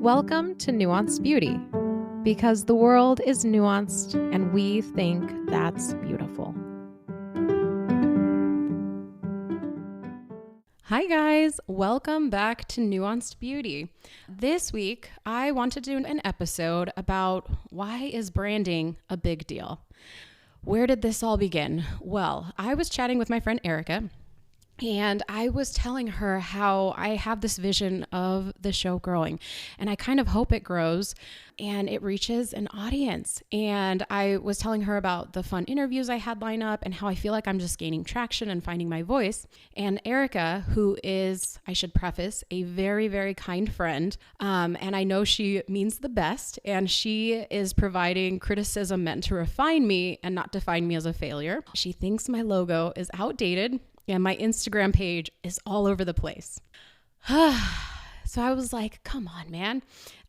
Welcome to Nuanced Beauty, because the world is nuanced and we think that's beautiful. Hi guys, welcome back to Nuanced Beauty. This week, I want to do an episode about why is branding a big deal? Where did this all begin? Well, I was chatting with my friend Erica, and I was telling her how I have this vision of the show growing, and I kind of hope it grows and it reaches an audience. And I was telling her about the fun interviews I had lined up and how I feel like I'm just gaining traction and finding my voice. And Erica, who is, I should preface, a very, very kind friend, and I know she means the best, and she is providing criticism meant to refine me and not define me as a failure. She thinks my logo is outdated and my Instagram page is all over the place. So I was like, come on, man.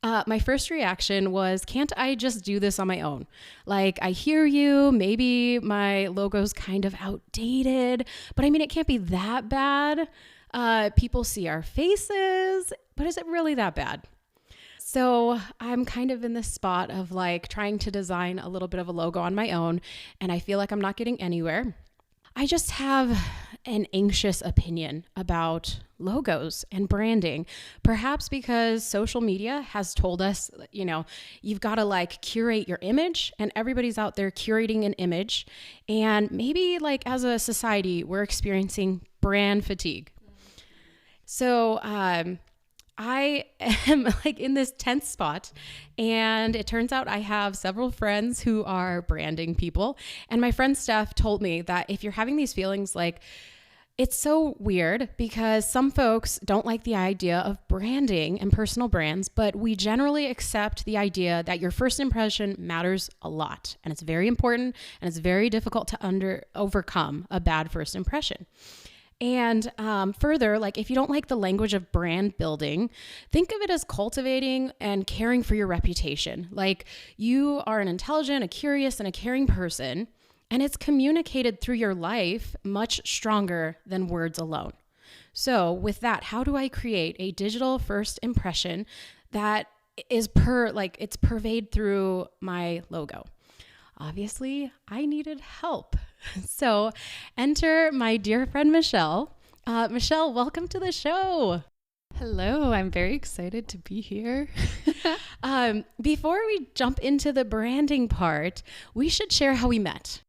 My first reaction was, can't I just do this on my own? Like, I hear you, maybe my logo's kind of outdated, but I mean, it can't be that bad. People see our faces, but is it really that bad? So I'm kind of in this spot of like trying to design a little bit of a logo on my own, and I feel like I'm not getting anywhere. I just have an anxious opinion about logos and branding, perhaps because social media has told us, you've got to like curate your image, and everybody's out there curating an image. And maybe like as a society, we're experiencing brand fatigue. So, I am like in this tense spot, and it turns out I have several friends who are branding people, and my friend Steph told me that if you're having these feelings, like, it's so weird because some folks don't like the idea of branding and personal brands, but we generally accept the idea that your first impression matters a lot, and it's very important, and it's very difficult to overcome a bad first impression. And further, like if you don't like the language of brand building, think of it as cultivating and caring for your reputation. Like you are an intelligent, a curious, and a caring person, and it's communicated through your life much stronger than words alone. So with that, how do I create a digital first impression that is it's purveyed through my logo? Obviously, I needed help. So enter my dear friend, Michelle. Michelle, welcome to the show. Hello, I'm very excited to be here. Before we jump into the branding part, we should share how we met.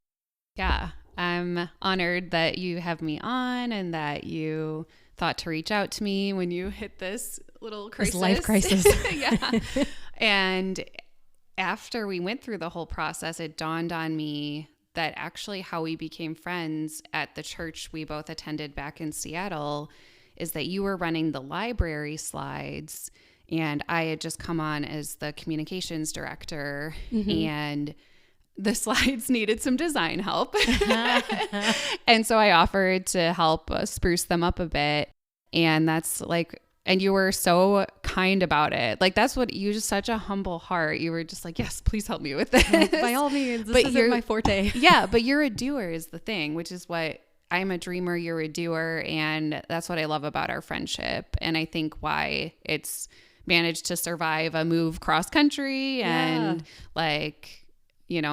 Yeah, I'm honored that you have me on and that you thought to reach out to me when you hit this little crisis. This life crisis. Yeah. And after we went through the whole process, it dawned on me that actually how we became friends at the church we both attended back in Seattle is that you were running the library slides and I had just come on as the communications director, and the slides needed some design help. And so I offered to help spruce them up a bit. And that's like, and you were so kind about it. Like that's what you just such a humble heart. You were just like, yes, please help me with this. By all means, this isn't my forte. Yeah, but you're a doer is the thing, which is what I'm a dreamer, you're a doer. And that's what I love about our friendship. And I think why it's managed to survive a move cross country and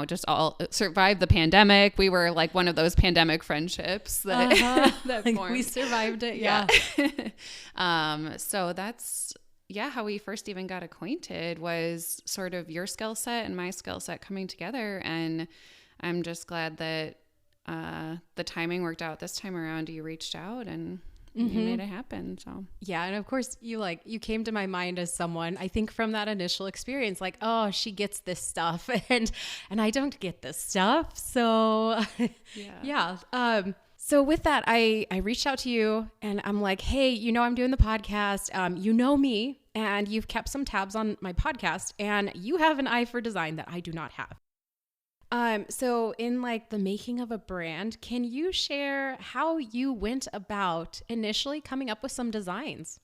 just all survive the pandemic. We were like one of those pandemic friendships that, that formed. We survived it. Yeah. So that's, how we first even got acquainted was sort of your skill set and my skill set coming together. And I'm just glad that the timing worked out this time around. You reached out and you made it happen. So yeah. And of course you came to my mind as someone, I think from that initial experience, like, oh, she gets this stuff and I don't get this stuff. So yeah. So with that, I reached out to you and I'm like, hey, I'm doing the podcast. You know me and you've kept some tabs on my podcast and you have an eye for design that I do not have. So in like the making of a brand, can you share how you went about initially coming up with some designs?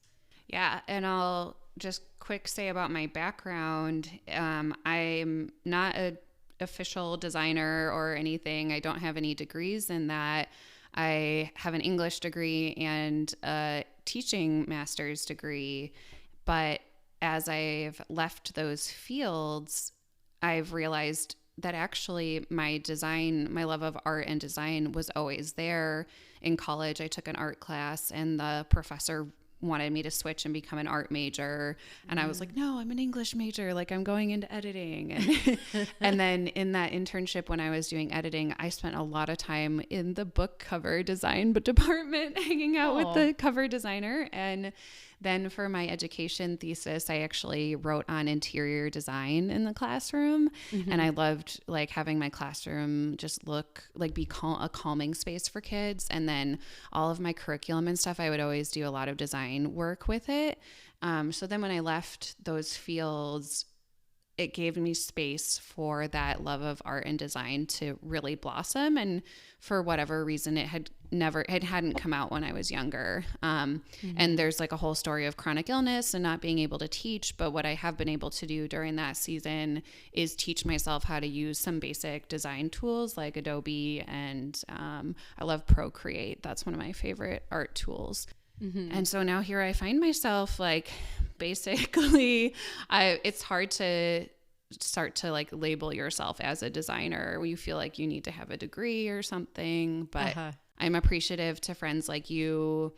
Yeah. And I'll just quick say about my background. I'm not an official designer or anything. I don't have any degrees in that. I have an English degree and a teaching master's degree, but as I've left those fields, I've realized that actually my love of art and design was always there. In college, I took an art class and the professor wanted me to switch and become an art major. And I was like, no, I'm an English major. Like, I'm going into editing. And, and then in that internship, when I was doing editing, I spent a lot of time in the book cover design department, hanging out with the cover designer. And then for my education thesis, I actually wrote on interior design in the classroom. And I loved like having my classroom just look like a calming space for kids. And then all of my curriculum and stuff, I would always do a lot of design work with it. So then when I left those fields, it gave me space for that love of art and design to really blossom. And for whatever reason, it hadn't come out when I was younger. And there's like a whole story of chronic illness and not being able to teach. But what I have been able to do during that season is teach myself how to use some basic design tools like Adobe. And I love Procreate. That's one of my favorite art tools. And so now here I find myself like, basically, it's hard to start to like label yourself as a designer. You feel like you need to have a degree or something, but I'm appreciative to friends like you,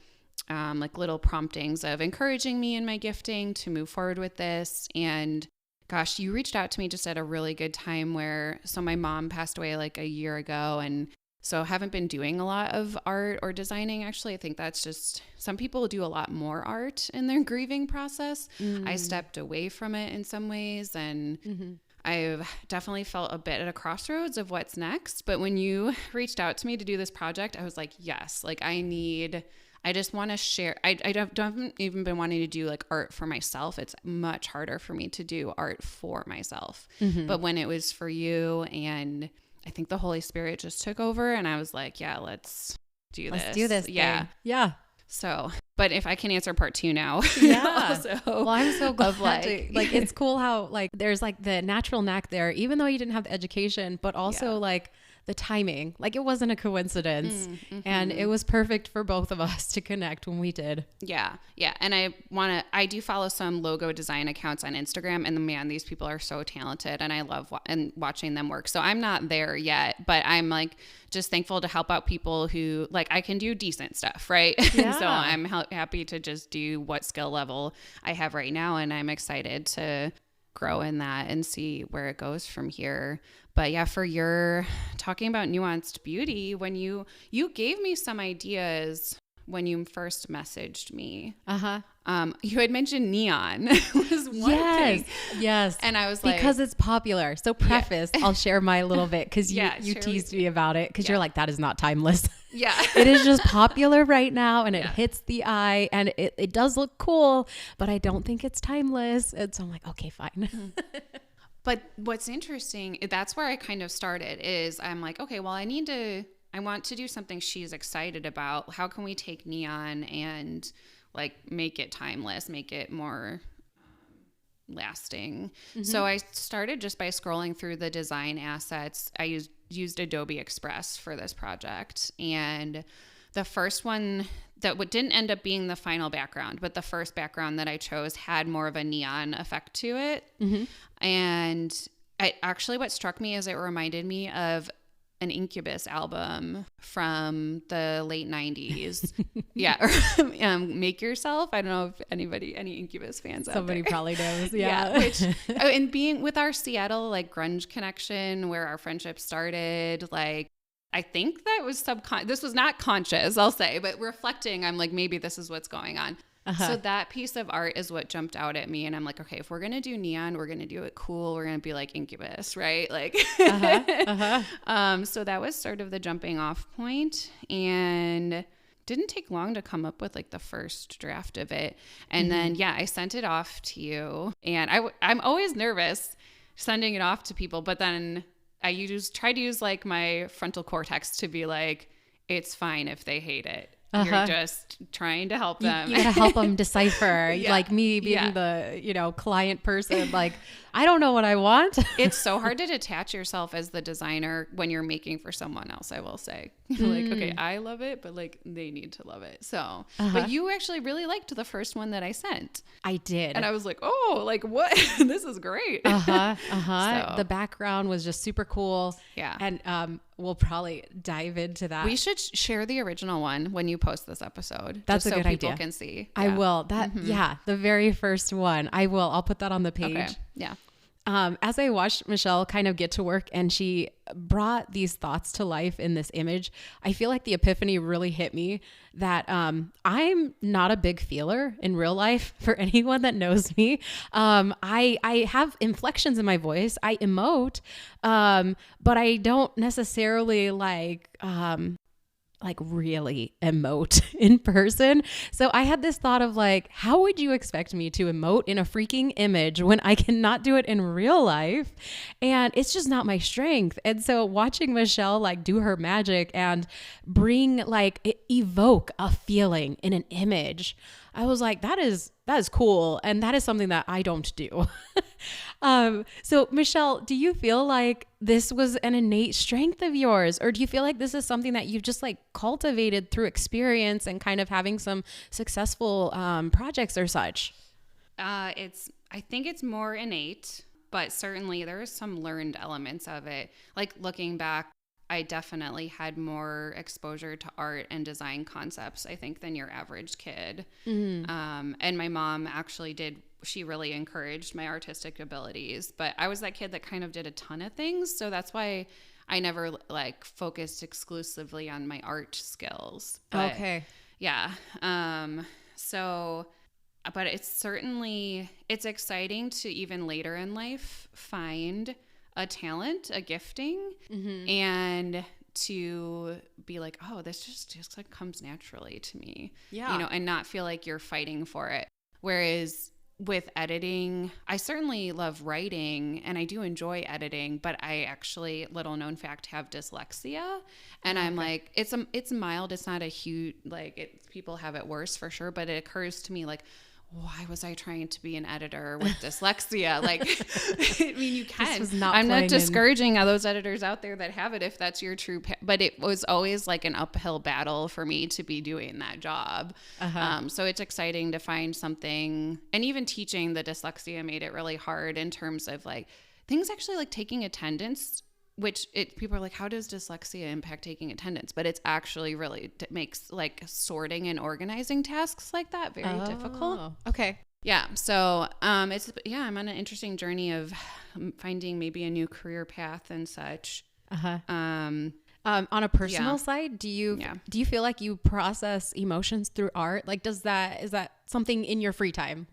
like little promptings of encouraging me in my gifting to move forward with this. And gosh, you reached out to me just at a really good time so my mom passed away like a year ago, and so I haven't been doing a lot of art or designing. Actually, I think that's just, some people do a lot more art in their grieving process. I stepped away from it in some ways, and I've definitely felt a bit at a crossroads of what's next. But when you reached out to me to do this project, I was like, yes, like I just want to share. I haven't even been wanting to do like art for myself. It's much harder for me to do art for myself. But when it was for you, and I think the Holy Spirit just took over, and I was like, yeah, let's do this. Yeah. Thing. Yeah. So, but if I can answer part 2 now. Yeah. Also, well, I'm so glad like it's cool how like there's like the natural knack there, even though you didn't have the education, but also like the timing, like it wasn't a coincidence, and it was perfect for both of us to connect when we did. Yeah. And I do follow some logo design accounts on Instagram, and man, these people are so talented, and I love watching them work. So I'm not there yet, but I'm like just thankful to help out people who like, I can do decent stuff. Right. Yeah. So I'm happy to just do what skill level I have right now. And I'm excited to grow in that and see where it goes from here. But yeah, for your talking about Nuanced Beauty, when you gave me some ideas when you first messaged me. You had mentioned neon was one thing. Yes. And I was like, because it's popular. So preface, I'll share my little bit because you teased me about it because you're like, that is not timeless. Yeah. It is just popular right now, and it hits the eye, and it does look cool, but I don't think it's timeless. And so I'm like, okay, fine. But what's interesting, that's where I kind of started, is I'm like, okay, well, I want to do something she's excited about. How can we take neon and like make it timeless, make it more lasting? So I started just by scrolling through the design assets. I used Adobe Express for this project, and the first one that didn't end up being the final background, but the first background that I chose had more of a neon effect to it. And what struck me is it reminded me of an Incubus album from the late 90s. Make Yourself. I don't know if any Incubus fans Somebody out there. probably knows. Yeah. Which, and being with our Seattle like grunge connection where our friendship started, like I think that was this was not conscious, I'll say, but reflecting, I'm like, maybe this is what's going on. So that piece of art is what jumped out at me. And I'm like, okay, if we're going to do neon, we're going to do it cool. We're going to be like Incubus, right? Like, so that was sort of the jumping off point, and didn't take long to come up with like the first draft of it. And then, I sent it off to you, and I'm always nervous sending it off to people, but then I try to use like my frontal cortex to be like, it's fine if they hate it. You're just trying to help them. You gotta help them decipher. Yeah. Like me being the, client person, like, I don't know what I want. It's so hard to detach yourself as the designer when you're making for someone else, I will say. Like, okay, I love it, but like they need to love it. So, but you actually really liked the first one that I sent. I did. And I was like, oh, like what? This is great. So. The background was just super cool. Yeah. And we'll probably dive into that. We should share the original one when you post this episode. That's just a good so people idea. can see. I will. The very first one. I will. I'll put that on the page. Okay. Yeah. As I watched Michelle kind of get to work and she brought these thoughts to life in this image, I feel like the epiphany really hit me that I'm not a big feeler in real life. For anyone that knows me, I have inflections in my voice. I emote, but I don't necessarily like really emote in person. So I had this thought of like, how would you expect me to emote in a freaking image when I cannot do it in real life? And it's just not my strength. And so watching Michelle like do her magic and bring evoke a feeling in an image, I was like, that is cool. And that is something that I don't do. So Michelle, do you feel like this was an innate strength of yours? Or do you feel like this is something that you've just like cultivated through experience and kind of having some successful projects or such? I think it's more innate, but certainly there's some learned elements of it. Like looking back, I definitely had more exposure to art and design concepts, I think, than your average kid. Mm-hmm. And my mom actually she really encouraged my artistic abilities, but I was that kid that kind of did a ton of things. So that's why I never like focused exclusively on my art skills. But, okay. Yeah. But it's exciting to even later in life find a talent, a gifting, and to be like, oh, this just like comes naturally to me, and not feel like you're fighting for it. Whereas with editing, I certainly love writing and I do enjoy editing, but I actually, little known fact, have dyslexia. And I'm like, it's mild. It's not a huge, people have it worse for sure, but it occurs to me like, why was I trying to be an editor with dyslexia? I mean, you can. I'm not discouraging those editors out there that have it if that's your true, but it was always like an uphill battle for me to be doing that job. So it's exciting to find something, and even teaching the dyslexia made it really hard in terms of like things actually like taking attendance, which people are like, how does dyslexia impact taking attendance? But it's actually really makes like sorting and organizing tasks like that very difficult. Okay. Yeah. So I'm on an interesting journey of finding maybe a new career path and such. On a personal side, do you feel like you process emotions through art? Like, is that something in your free time?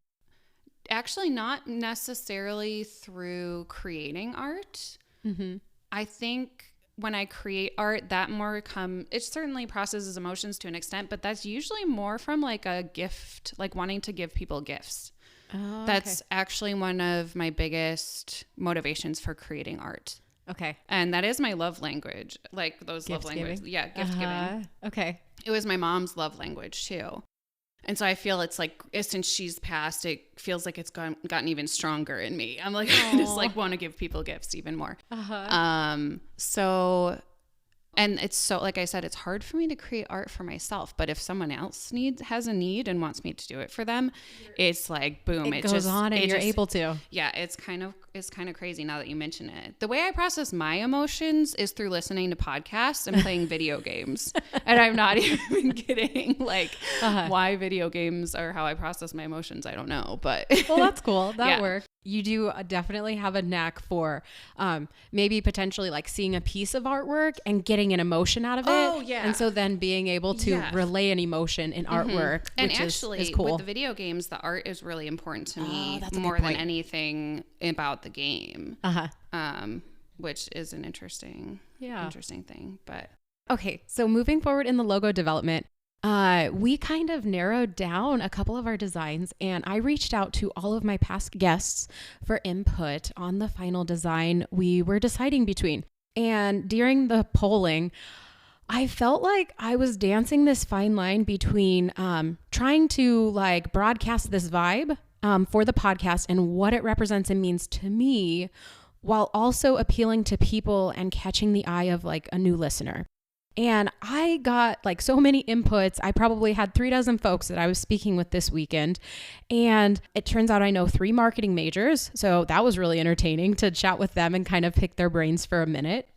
Actually, not necessarily through creating art. Mm-hmm. I think when I create art, it certainly processes emotions to an extent, but that's usually more from like a gift, like wanting to give people gifts. Oh, okay. That's actually one of my biggest motivations for creating art. Okay. And that is my love language, like those love languages. Yeah, gift giving. Okay. It was my mom's love language too. And so I feel it's like, since she's passed, it feels like it's gotten even stronger in me. I'm like, I just like want to give people gifts even more. And it's so, like I said, it's hard for me to create art for myself. But if someone else has a need and wants me to do it for them, it's like, boom. It goes on and you're able to. Yeah, it's kind of crazy now that you mention it. The way I process my emotions is through listening to podcasts and playing video games. And I'm not even kidding. Like, why video games are how I process my emotions, I don't know. But well, that's cool. That works. You do definitely have a knack for maybe potentially like seeing a piece of artwork and getting an emotion out of it. Oh, yeah. And so then being able to relay an emotion in artwork, and which actually, is cool. With the video games, the art is really important to me more than anything about the game. Which is an interesting thing. But okay, so moving forward in the logo development, we kind of narrowed down a couple of our designs, and I reached out to all of my past guests for input on the final design we were deciding between. And during the polling, I felt like I was dancing this fine line between trying to like broadcast this vibe for the podcast and what it represents and means to me, while also appealing to people and catching the eye of like a new listener. And I got like so many inputs. I probably had 36 folks that I was speaking with this weekend. And it turns out I know 3 marketing majors. So that was really entertaining to chat with them and kind of pick their brains for a minute.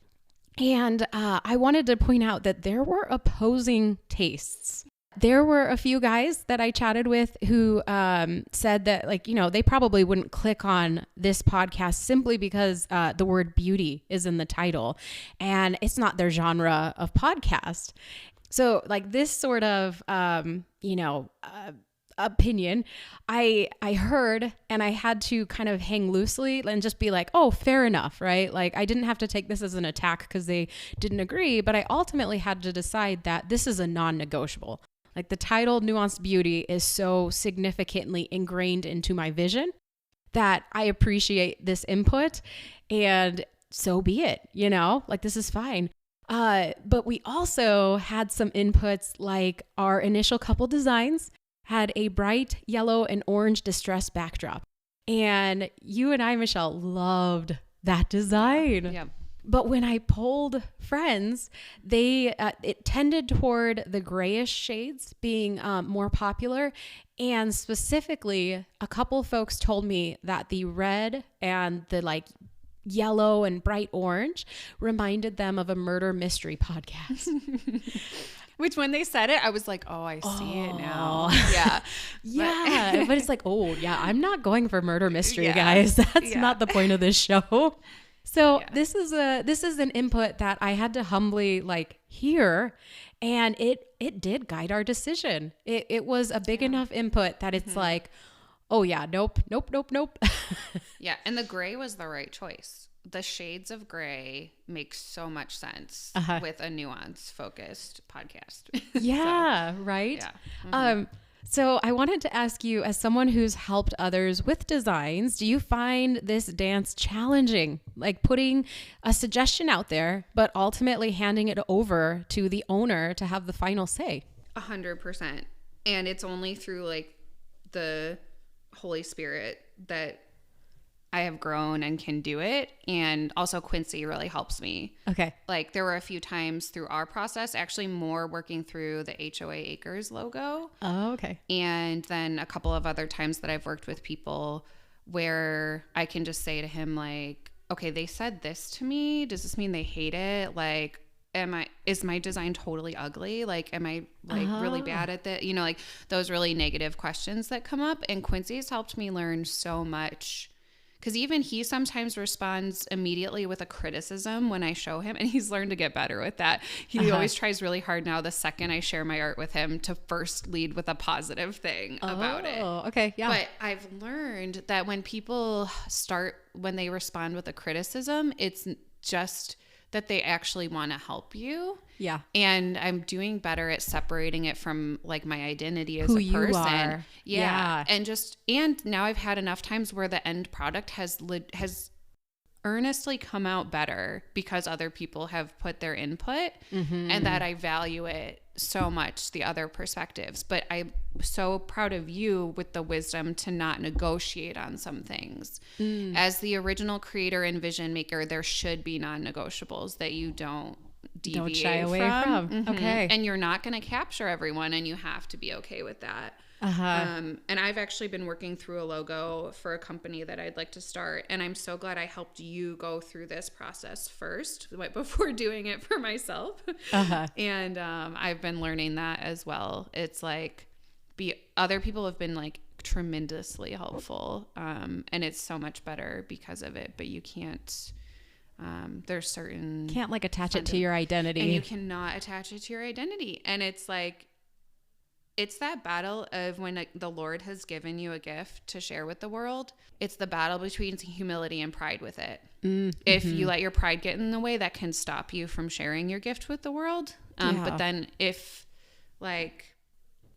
And I wanted to point out that there were opposing tastes. There were a few guys that I chatted with who said that, like, you know, they probably wouldn't click on this podcast simply because the word beauty is in the title and it's not their genre of podcast. So like this sort of, opinion, I heard, and I had to kind of hang loosely and just be like, oh, fair enough, right? Like I didn't have to take this as an attack because they didn't agree, but I ultimately had to decide that this is a non-negotiable. Like the title Nuanced Beauty is so significantly ingrained into my vision that I appreciate this input, and so be it, you know, like this is fine. But we also had some inputs, like our initial couple designs had a bright yellow and orange distress backdrop. And you and I, Michelle, loved that design. Yeah. But when I polled friends, it tended toward the grayish shades being more popular. And specifically, a couple folks told me that the red and the like yellow and bright orange reminded them of a murder mystery podcast. Which when they said it, I was like, oh, I see it now. Yeah. Yeah. But it's like, oh, yeah, I'm not going for murder mystery, guys. That's not the point of this show. So this is an input that I had to humbly like hear, and it did guide our decision. It was a big enough input that it's like, oh yeah, nope. Yeah. And the gray was the right choice. The shades of gray make so much sense with a nuance focused podcast. Yeah. So, right. Yeah. So I wanted to ask you, as someone who's helped others with designs, do you find this dance challenging? Like putting a suggestion out there, but ultimately handing it over to the owner to have the final say? 100%. And it's only through like the Holy Spirit that I have grown and can do it. And also Quincy really helps me. Okay. Like there were a few times through our process, actually more working through the HOA Acres logo. Oh, okay. And then a couple of other times that I've worked with people where I can just say to him like, okay, they said this to me. Does this mean they hate it? Like, is my design totally ugly? Like, am I like really bad at that? You know, like those really negative questions that come up. And Quincy's helped me learn so much. Because even he sometimes responds immediately with a criticism when I show him, and he's learned to get better with that. He always tries really hard now, the second I share my art with him, to first lead with a positive thing about it. Oh, okay, yeah. But I've learned that when they respond with a criticism, it's just that they actually want to help you. Yeah. And I'm doing better at separating it from like my identity as who a person. You are. Yeah. And now I've had enough times where the end product has earnestly come out better because other people have put their input, and that I value it so much, the other perspectives. But I'm so proud of you with the wisdom to not negotiate on some things. As the original creator and vision maker, there should be non-negotiables that you don't shy away from. Okay. And you're not going to capture everyone, and you have to be okay with that. And I've actually been working through a logo for a company that I'd like to start, and I'm so glad I helped you go through this process first, right before doing it for myself. And I've been learning that as well. It's like other people have been like tremendously helpful, and it's so much better because of it. But you can't. There's certain can't like attach it to your identity, and you cannot attach it to your identity, and it's like. It's that battle of when the Lord has given you a gift to share with the world. It's the battle between humility and pride with it. If you let your pride get in the way, that can stop you from sharing your gift with the world. But then if like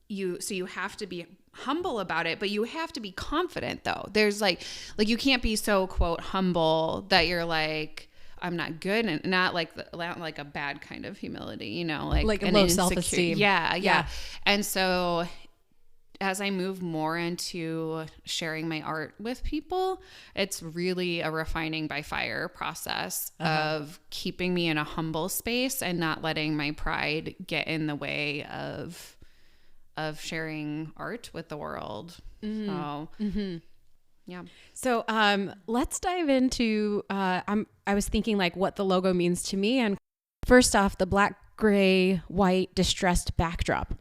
you have to be humble about it, but you have to be confident though. There's like you can't be so quote humble that you're like, I'm not good, and not like like a bad kind of humility, you know, like low self-esteem. Yeah. And so as I move more into sharing my art with people, it's really a refining by fire process of keeping me in a humble space and not letting my pride get in the way of sharing art with the world. So, yeah. So let's dive into, I was thinking like what the logo means to me. And first off, the black, gray, white, distressed backdrop.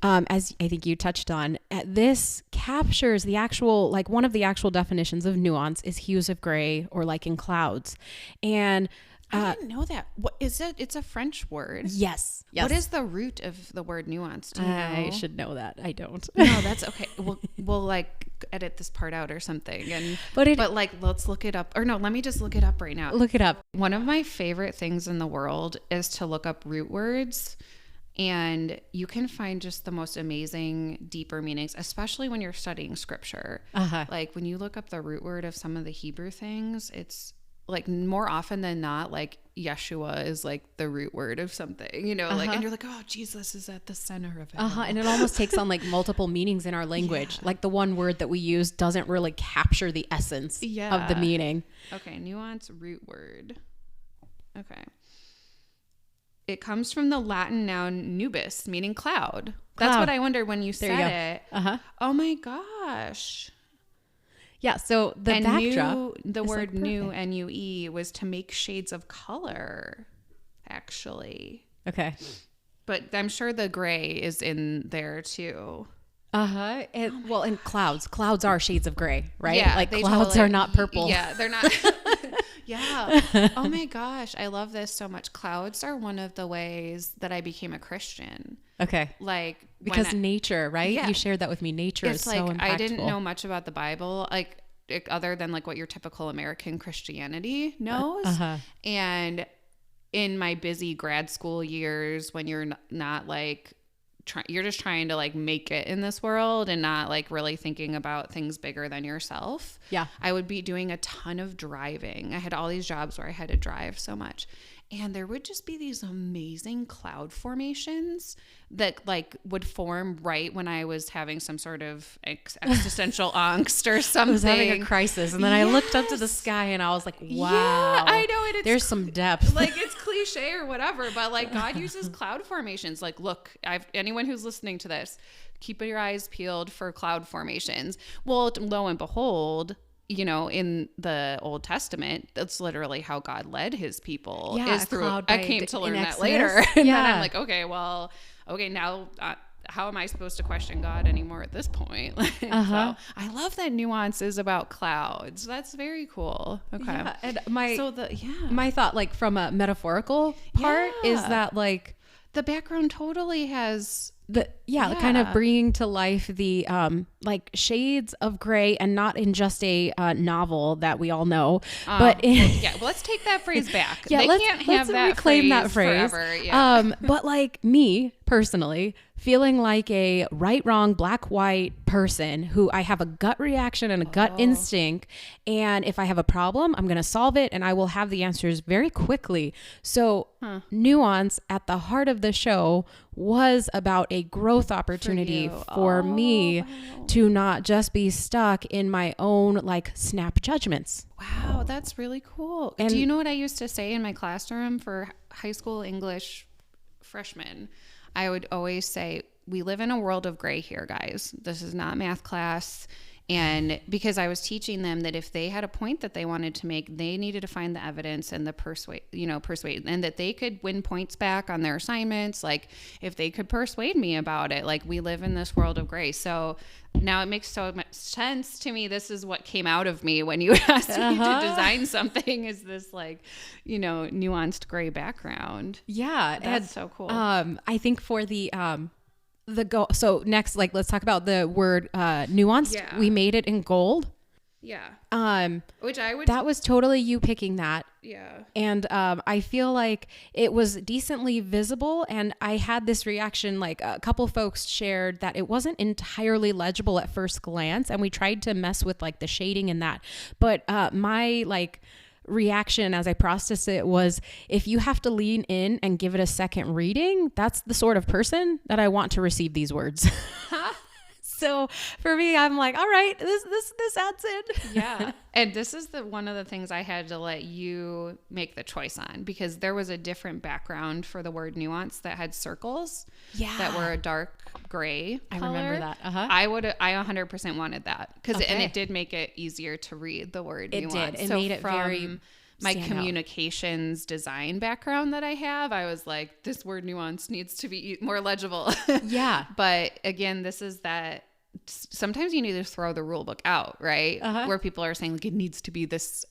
As I think you touched on, this captures the actual, like one of the actual definitions of nuance is hues of gray or like in clouds. And I didn't know that. What is it? It's a French word. Yes. What is the root of the word nuance? Do you know? I should know that. I don't. No, that's okay. We'll like edit this part out or something. And but like let's look it up. Or no, let me just look it up right now. Look it up. One of my favorite things in the world is to look up root words. And you can find just the most amazing, deeper meanings, especially when you're studying scripture. Like when you look up the root word of some of the Hebrew things, it's like more often than not, like Yeshua is like the root word of something, you know, like, and you're like, oh, Jesus is at the center of it. And it almost takes on like multiple meanings in our language. Like the one word that we use doesn't really capture the essence of the meaning. Okay. Nuance root word. Okay. It comes from the Latin noun nubis, meaning cloud. That's what I wondered when you said it. Oh my gosh. Yeah, so the backdrop. The word new, N-U-E, was to make shades of color, actually. Okay. But I'm sure the gray is in there too. Well, in clouds. Clouds are shades of gray, right? Yeah, like clouds are not purple. Yeah, they're not. Yeah. Oh my gosh, I love this so much. Clouds are one of the ways that I became a Christian. Okay. Like because nature, right? Yeah. You shared that with me. Nature is like, so impactful. I didn't know much about the Bible, like other than like what your typical American Christianity knows. And in my busy grad school years, when you're not like you're just trying to like make it in this world and not like really thinking about things bigger than yourself. Yeah. I would be doing a ton of driving. I had all these jobs where I had to drive so much. And there would just be these amazing cloud formations that like would form right when I was having some sort of existential angst or something. I was having a crisis. And then I looked up to the sky and I was like, wow. Yeah, I know it. There's some depth. Like it's cliche or whatever, but like God uses cloud formations. Like, look, anyone who's listening to this, keep your eyes peeled for cloud formations. Well, lo and behold, you know, in the Old Testament, that's literally how God led his people. Yeah, is through. I came to learn that Exodus. later. And then I'm like, okay, now how am I supposed to question God anymore at this point? So I love that nuance is about clouds. That's very cool. Okay. Yeah, and my thought, like from a metaphorical part, is that like the background totally has kind of bringing to life the like shades of gray, and not in just a novel that we all know, but let's take that phrase back. Yeah, let's reclaim that phrase forever. Yeah. But like me personally, feeling like a right, wrong, black, white person who I have a gut reaction and a gut instinct. And if I have a problem, I'm going to solve it and I will have the answers very quickly. So nuance at the heart of the show was about a growth opportunity for me to not just be stuck in my own like snap judgments. Wow, that's really cool. And do you know what I used to say in my classroom for high school English freshmen? I would always say, we live in a world of gray here, guys. This is not math class. And because I was teaching them that if they had a point that they wanted to make, they needed to find the evidence and the persuade, and that they could win points back on their assignments. Like if they could persuade me about it, like we live in this world of gray. So now it makes so much sense to me. This is what came out of me when you asked me to design something, is this like, nuanced gray background. Yeah. That's so cool. I think for so next, like, let's talk about the word nuanced. Yeah. We made it in gold. Yeah. Which that was totally you picking that. Yeah. And I feel like it was decently visible, and I had this reaction, like a couple folks shared that it wasn't entirely legible at first glance, and we tried to mess with like the shading and that. But my like reaction as I processed it was, if you have to lean in and give it a second reading, that's the sort of person that I want to receive these words. So for me, I'm like, all right, this adds in. Yeah. And this is one of the things I had to let you make the choice on, because there was a different background for the word nuance that had circles that were a dark gray color. I remember that. I 100% wanted that and it did make it easier to read the word nuance. It did. It made it very my communications design background that I have, I was like, this word nuance needs to be more legible. Yeah. But again, this is that sometimes you need to throw the rule book out, right? Where people are saying like it needs to be this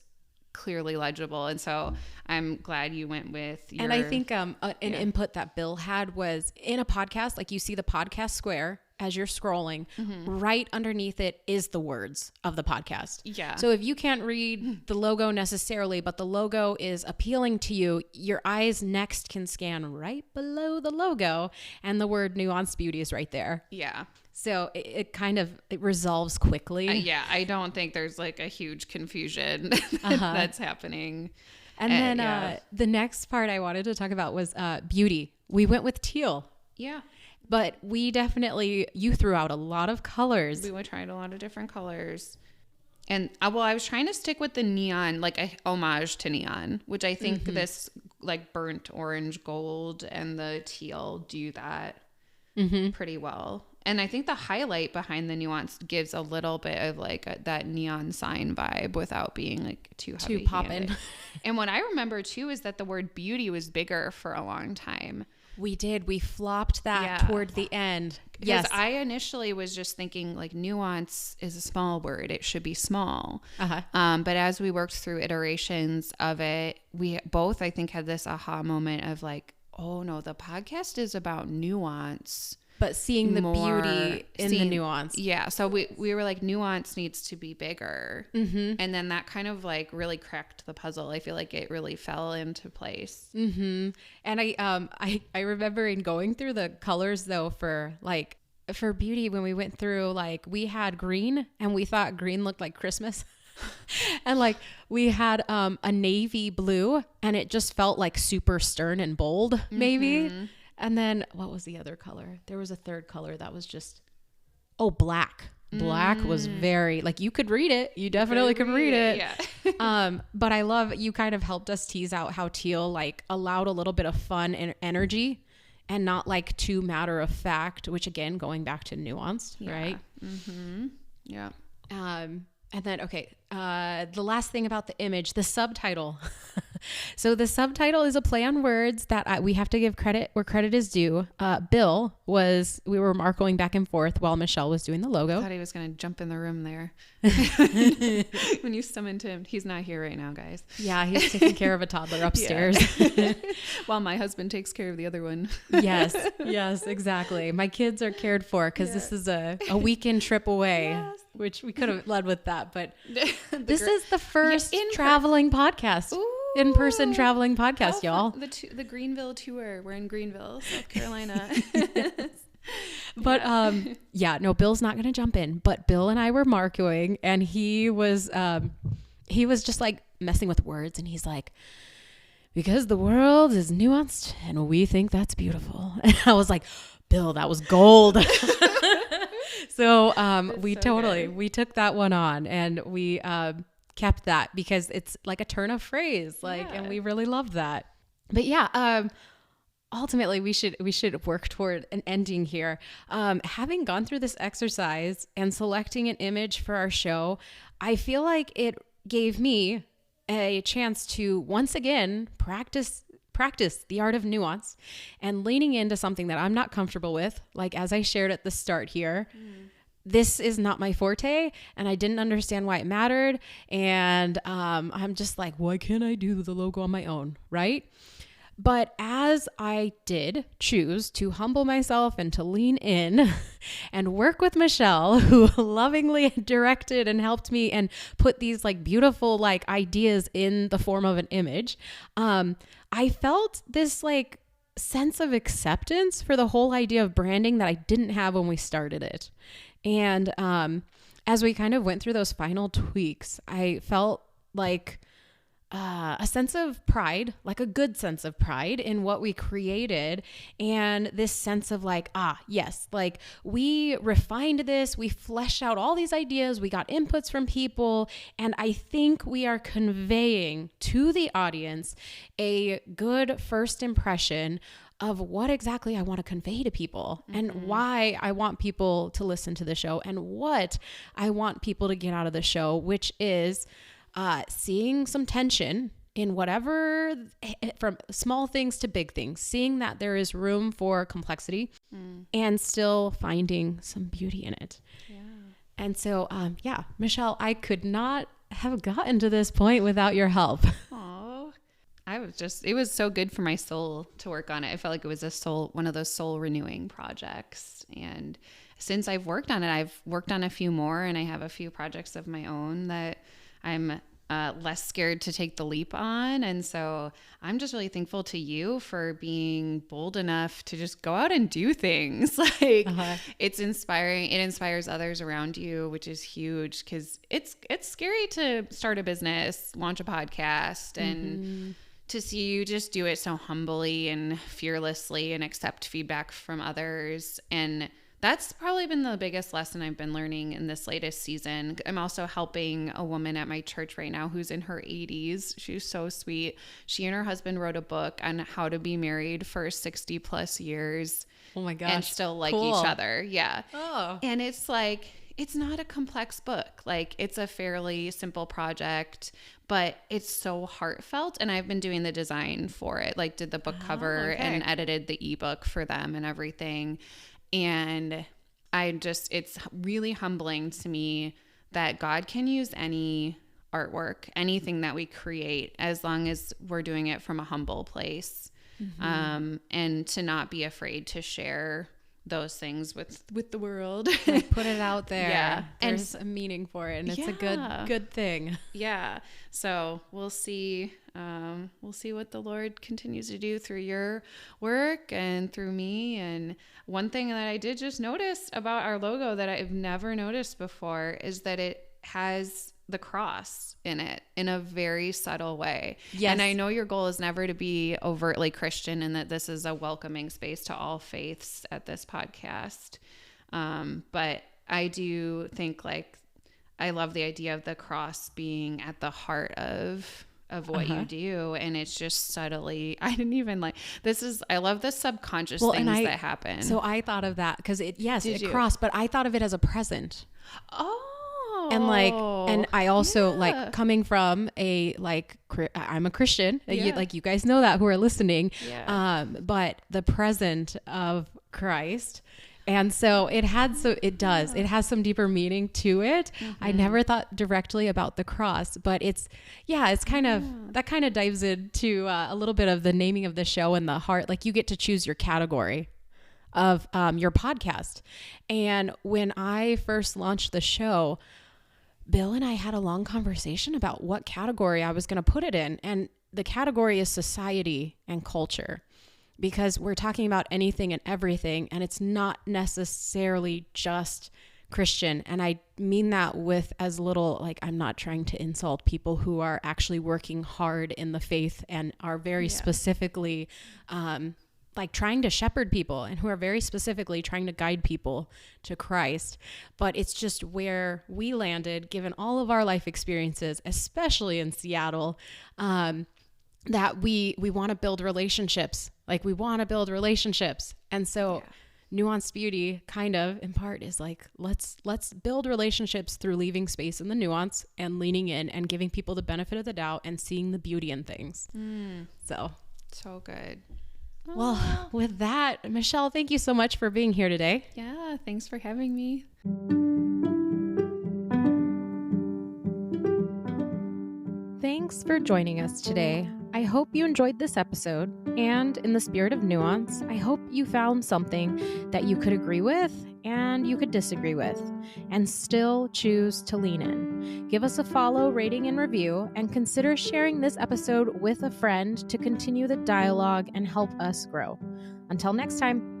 clearly legible. And so I'm glad you went with your... And I think an input that Bill had was, in a podcast, like you see the podcast square as you're scrolling, right underneath it is the words of the podcast. Yeah. So if you can't read the logo necessarily, but the logo is appealing to you, your eyes next can scan right below the logo and the word Nuanced Beauty is right there. Yeah. So it resolves quickly. I don't think there's like a huge confusion that's happening. And then the next part I wanted to talk about was beauty. We went with teal. Yeah. But you threw out a lot of colors. We tried a lot of different colors. And I was trying to stick with the neon, like a homage to neon, which I think this like burnt orange gold and the teal do that pretty well. And I think the highlight behind the nuance gives a little bit of like that neon sign vibe without being like too poppin'. And what I remember too is that the word beauty was bigger for a long time. We did. We flopped that toward the end. Because I initially was just thinking like nuance is a small word. It should be small. But as we worked through iterations of it, we both, I think, had this aha moment of like, oh no, the podcast is about nuance. But seeing the beauty in the nuance. Yeah. So we were like, nuance needs to be bigger. And then that kind of like really cracked the puzzle. I feel like it really fell into place. And I remember in going through the colors though, for beauty, when we went through, like we had green and we thought green looked like Christmas. And like we had a navy blue and it just felt like super stern and bold maybe. And then what was the other color? There was a third color that was just, black. Black was very, like you could read it. You definitely could read it. Yeah. But I love, you kind of helped us tease out how teal like allowed a little bit of fun and energy and not like too matter of fact, which again, going back to nuanced, right? Yeah. And then, the last thing about the image, the subtitle. So the subtitle is a play on words that we have to give credit where credit is due. Bill we were marking back and forth while Michelle was doing the logo. I thought he was going to jump in the room there. When you summoned him. He's not here right now, guys. Yeah, he's taking care of a toddler upstairs. While my husband takes care of the other one. Yes, exactly. My kids are cared for because this is a weekend trip away, which we could have led with that. But this is the first traveling podcast. Ooh. In-person traveling podcast, y'all. The Greenville tour. We're in Greenville, South Carolina. But Bill's not going to jump in. But Bill and I were marking, and he was just like messing with words, and he's like, because the world is nuanced, and we think that's beautiful. And I was like, Bill, that was gold. So we took that one on, and we kept that because it's like a turn of phrase, and we really loved that. But ultimately we should work toward an ending here. Having gone through this exercise and selecting an image for our show, I feel like it gave me a chance to once again practice the art of nuance and leaning into something that I'm not comfortable with. Like, as I shared at the start here, this is not my forte, and I didn't understand why it mattered. And I'm just like, why can't I do the logo on my own, right? But as I did choose to humble myself and to lean in and work with Michelle, who lovingly directed and helped me and put these like beautiful like ideas in the form of an image, I felt this like sense of acceptance for the whole idea of branding that I didn't have when we started it. And as we kind of went through those final tweaks, I felt like a sense of pride, like a good sense of pride in what we created. And this sense of like, yes, like we refined this, we fleshed out all these ideas, we got inputs from people. And I think we are conveying to the audience a good first impression of what exactly I want to convey to people and why I want people to listen to the show and what I want people to get out of the show, which is seeing some tension in whatever, from small things to big things, seeing that there is room for complexity and still finding some beauty in it. Yeah. And so, Michelle, I could not have gotten to this point without your help. It was so good for my soul to work on it. I felt like it was one of those soul renewing projects. And since I've worked on it, I've worked on a few more, and I have a few projects of my own that I'm less scared to take the leap on. And so I'm just really thankful to you for being bold enough to just go out and do things. Like it's inspiring. It inspires others around you, which is huge, because it's scary to start a business, launch a podcast, and to see you just do it so humbly and fearlessly and accept feedback from others. And that's probably been the biggest lesson I've been learning in this latest season. I'm also helping a woman at my church right now who's in her 80s. She's so sweet. She and her husband wrote a book on how to be married for 60 plus years. Oh my gosh. And still like each other. Yeah. Oh. And it's like, it's not a complex book. Like, it's a fairly simple project, but it's so heartfelt. And I've been doing the design for it, like did the book cover and edited the ebook for them and everything. And it's really humbling to me that God can use any artwork, anything that we create, as long as we're doing it from a humble place. And to not be afraid to share those things with the world. Like, put it out there. Yeah. There's a meaning for it, and it's a good thing. Yeah. So we'll see what the Lord continues to do through your work and through me. And one thing that I did just notice about our logo that I've never noticed before is that it has the cross in it in a very subtle way. Yes. And I know your goal is never to be overtly Christian, and that this is a welcoming space to all faiths at this podcast. But I do think, like, I love the idea of the cross being at the heart of what you do. And it's just subtly, I love the subconscious things that happen. So I thought of that because it crossed, but I thought of it as a present. And I also coming from I'm a Christian, you guys know that who are listening, but the present of Christ. And so it has some deeper meaning to it. I never thought directly about the cross, but that kind of dives into a little bit of the naming of the show and the heart. Like, you get to choose your category of your podcast. And when I first launched the show, Bill and I had a long conversation about what category I was going to put it in. And the category is society and culture, because we're talking about anything and everything, and it's not necessarily just Christian. And I mean that with as little, like, I'm not trying to insult people who are actually working hard in the faith and are very specifically trying to shepherd people, and who are very specifically trying to guide people to Christ. But it's just where we landed, given all of our life experiences, especially in Seattle, that we want to build relationships. And so Nuanced Beauty kind of in part is like, let's build relationships through leaving space in the nuance and leaning in and giving people the benefit of the doubt and seeing the beauty in things. So good. Well, with that, Michelle, thank you so much for being here today. Yeah, thanks for having me. Thanks for joining us today. I hope you enjoyed this episode, and in the spirit of nuance, I hope you found something that you could agree with and you could disagree with, and still choose to lean in. Give us a follow, rating, and review, and consider sharing this episode with a friend to continue the dialogue and help us grow. Until next time.